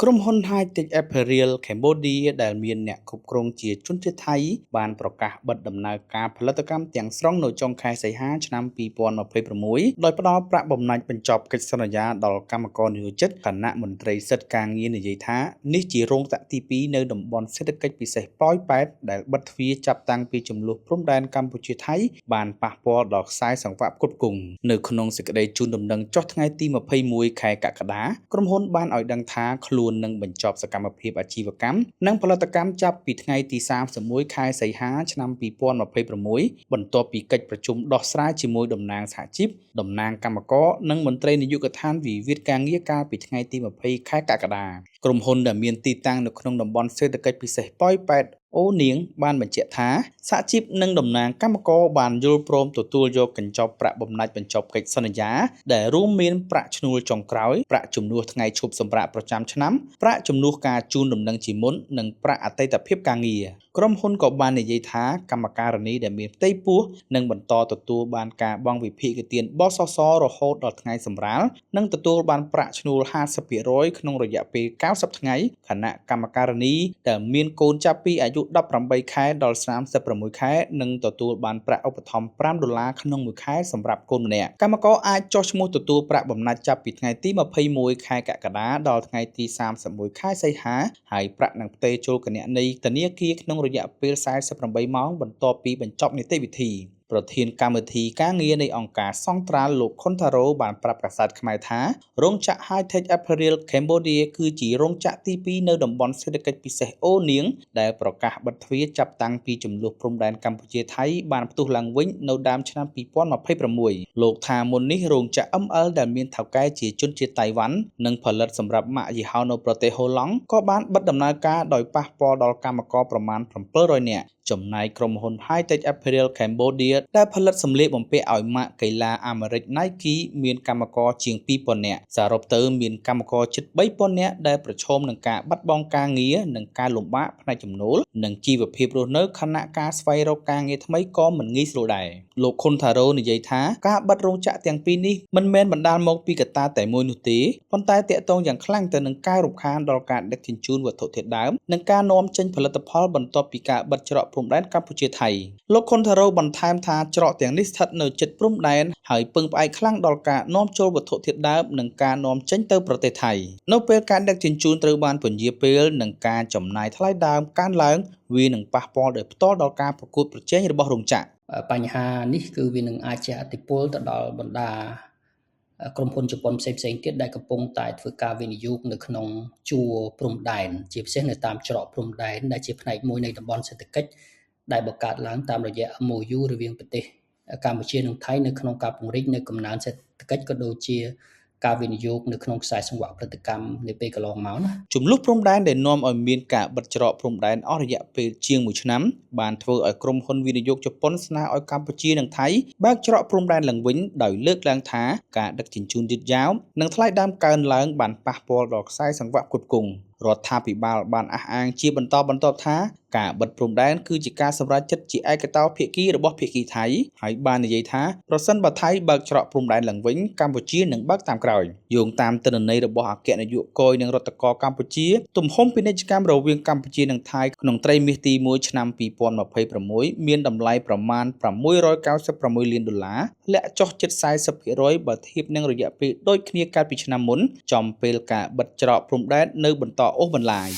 ក្រុមហ៊ុន High-Tech Apparel Cambodia ដែលមានអ្នកគ្រប់គ្រងជាជនជាតិថៃបានប្រកាសបិទដំណើរការផលិតកម្មទាំងស្រុងនៅចុងខែសីហាឆ្នាំ2026ដោយផ្ដល់ប្រាក់បំណាច់បញ្ចប់កិច្ចសន្យាដល់កម្មករនិយោជិតគណៈមន្ត្រីសិទ្ធិការងារនិយាយថានេះជារោងចក្រទី2នៅតំបន់សេដ្ឋកិច្ចពិសេសប៉ោយប៉ែតដែលបិទទ្វារចាប់តាំងពីចំនួនព្រំដែនកម្ពុជាថៃបានប៉ះពាល់ដល់ខ្សែសង្វាក់ផ្គត់ផ្គង់នៅក្នុងសេចក្តីជូនដំណឹងចុះថ្ងៃទី21ខែកក្កដាក្រុមហ៊ុនបានឲ្យដឹងថាខ្លួននឹងបញ្ចប់សកម្មភាពអាជីវកម្មនិងផលិតកម្មចាប់ពីថ្ងៃទី31ខែសីហាឆ្នាំ2026បន្ទាប់ពីកិច្ចប្រជុំដោះស្រាយជាមួយតំណាងសហជីពតំណាងកម្មករនិងមន្ត្រីនាយកដ្ឋានវិវាទការងារកាលពីថ្ងៃទី20ខែកក្កដាក្រុមហ៊ុនដែលមានទីតាំងនៅក្នុងតំបន់សេដ្ឋកិច្ចពិសេសប៉ោយប៉ែតអូនាងបានបញ្ជាក់ថាសហជីពនិងតំណាងកម្មករបានយល់ព្រមទទួលយកកញ្ចប់ប្រាក់បំណាច់បញ្ចប់កិច្ចសន្យាដែលរួមមានប្រាក់ឈ្នួលចុងក្រោយប្រាក់ជំនួសថ្ងៃឈប់សម្រាកប្រចាំឆ្នាំប្រាក់ជំនួសការជូនដំណឹងជាមុននិងប្រាក់អតីតភាពការងារក្រុមហ៊ុនក៏បាននិយាយថាកម្មការិនីដែលមានផ្ទៃពោះនឹងបន្តទទួលបានការបង់វិភាគទានបសសរហូតដល់ថ្ងៃសម្រាលនិងទទួលបានប្រាក់ឈ្នួល 50% ក្នុងរយៈពេល90ថ្ងៃខណៈកម្មការិនីដែលមានកូនចាប់ពីអាយុ18ខែដល់36ខែនឹងទទួលបានប្រាក់ឧបត្ថម្ភ$5ក្នុងមួយខែសម្រាប់កូនម្នាក់កម្មករអាចចុះឈ្មោះទទួលប្រាក់បំណាច់ចាប់ពីថ្ងៃទី21ខែកក្កដាដល់ថ្ងៃទី31ខែសីហាហើយប្រាក់នឹងផ្ទេរចូលគណនីធនាគារក្នុងរយៈពេល48ម៉ោងបន្ទាប់ពីបញ្ចប់នីតិវិធីប្រធានកម្មវិធីការងារនៃអង្គការសង្ត្រាល់លោកខុនថារ៉ូបានប្រាប់កាសែតខ្មែរថារោងចក្រ High-Tech Apparel Cambodia គឺជារោងចក្រទី2នៅតំបន់សេដ្ឋកិច្ចពិសេសអូនាងដែលប្រកាសបិទទ្វារចាប់តាំងពីចំនួនព្រំដែនកម្ពុជាថៃបានផ្ទុះឡើងវិញនៅដើមឆ្នាំ2026លោកថាមុននេះរោងចក្រ ML ដែលមានថៅកែជាជនជាតិតៃវ៉ាន់និងផលិតសម្រាប់ម៉ាកយីហោនៅប្រទេសហូឡង់ក៏បានបិទដំណើរការដោយប៉ះពាល់ដល់កម្មករប្រមាណ700នាក់ចំណែកក្រុមហ៊ុន High-Tech Apparel Cambodia ដែលផលិតសម្លៀកបំពាក់ឲ្យម៉ាកកីឡាអាមេរិក Nike មានកម្មករជាង2000នាក់សរុបទៅមានកម្មករជិត3000នាក់ដែលប្រឈមនឹងការបាត់បង់ការងារនិងការលំបាកផ្នែកចំណូលនិងជីវភាពរស់នៅខណៈការស្វែងរកការងារថ្មីក៏មិនងាយស្រួលដែរលោកខុនថារ៉ូនិយាយថាការបិទរោងចក្រទាំងពីរនេះមិនមែនបណ្ដាលមកពីកត្តាតែមួយនោះទេប៉ុន្តែទាក់ទងយ៉ាងខ្លាំងទៅនឹងការរំខានដល់ការដឹកជញ្ជូនវត្ថុធាតុដើមនិងការនាំចេញផលិតផលបន្ទាប់ពីការបិទច្រកព្រំដែនកម្ពុជាថៃលោកខុនថារ៉ូបន្ថែមថាច្រកទាំងនេះស្ថិតនៅជិតព្រំដែនហើយពឹងផ្អែកខ្លាំងដល់ការនាំចូលវត្ថុធាតុដើមនិងការនាំចេញទៅប្រទេសថៃនៅពេលការដឹកជញ្ជូនត្រូវបានពន្យាពេលនិងការចំណាយថ្លៃដើមកើនឡើងវានឹងប៉ះពាល់ដោយផ្ទាល់ដល់ការប្រកួតប្រជែងរបស់រោងចក្របញ្ហានេះគឺវានឹងអាចជះឥទ្ធិពលទៅដល់បណ្ដាក្រុមហ៊ុនជប៉ុនផ្សេងៗទៀតដែលកំពុងតែធ្វើការវិនិយោគនៅក្នុងជួរព្រំដែនជាពិសេសនៅតាមច្រកព្រំដែនដែលជាផ្នែកមួយនៃតំបន់សេដ្ឋកិច្ចដែលបង្កើតឡើងតាមរយៈ MOU រវាងប្រទេសកម្ពុជានិងថៃនៅក្នុងការពង្រីកនៅកំណើនសេដ្ឋកិច្ចក៏ដូចជាការវិនិយោគនៅក្នុងខ្សែសង្វាក់ផលិតកម្មនាពេលកន្លងមកណាចំនួនព្រំដែនដែលនាំឲ្យមានការបិទច្រកព្រំដែនអស់រយៈពេលជាង1ឆ្នាំបានធ្វើឲ្យក្រុមហ៊ុនវិនិយោគជប៉ុនស្នើឲ្យកម្ពុជានិងថៃបើកច្រកព្រំដែនឡើងវិញដោយលើកឡើងថាការដឹកជញ្ជូនយឺតយ៉ាវនិងថ្លៃដើមកើនឡើងបានប៉ះពាល់ដល់ខ្សែសង្វាក់ផ្គត់ផ្គង់រដ្ឋាភិបាលបានអះអាងជាបន្តបន្ទាប់ថាការបិទព្រំដែនគឺជាការសម្រេចចិត្តជាឯកតោភាគីរបស់ភាគីថៃហើយបាននិយាយថាប្រសិនបើថៃបើកច្រកព្រំដែនឡើងវិញកម្ពុជានឹងបើកតាមក្រោយយោងតាមទិន្នន័យរបស់អគ្គនាយកគយនិងរដ្ឋកោកម្ពុជាទំហំពាណិជ្ជកម្មរវាងកម្ពុជានិងថៃក្នុងត្រីមាសទី1ឆ្នាំ2026មានតម្លៃប្រមាណ$696លានលាក់ចុះជិត 40% បើធៀបនឹងរយៈពេលដូចគ្នាកាលពីឆ្នាំមុនចំពេលការបិទច្រកព្រំដែននៅបន្តអូសបន្លាយ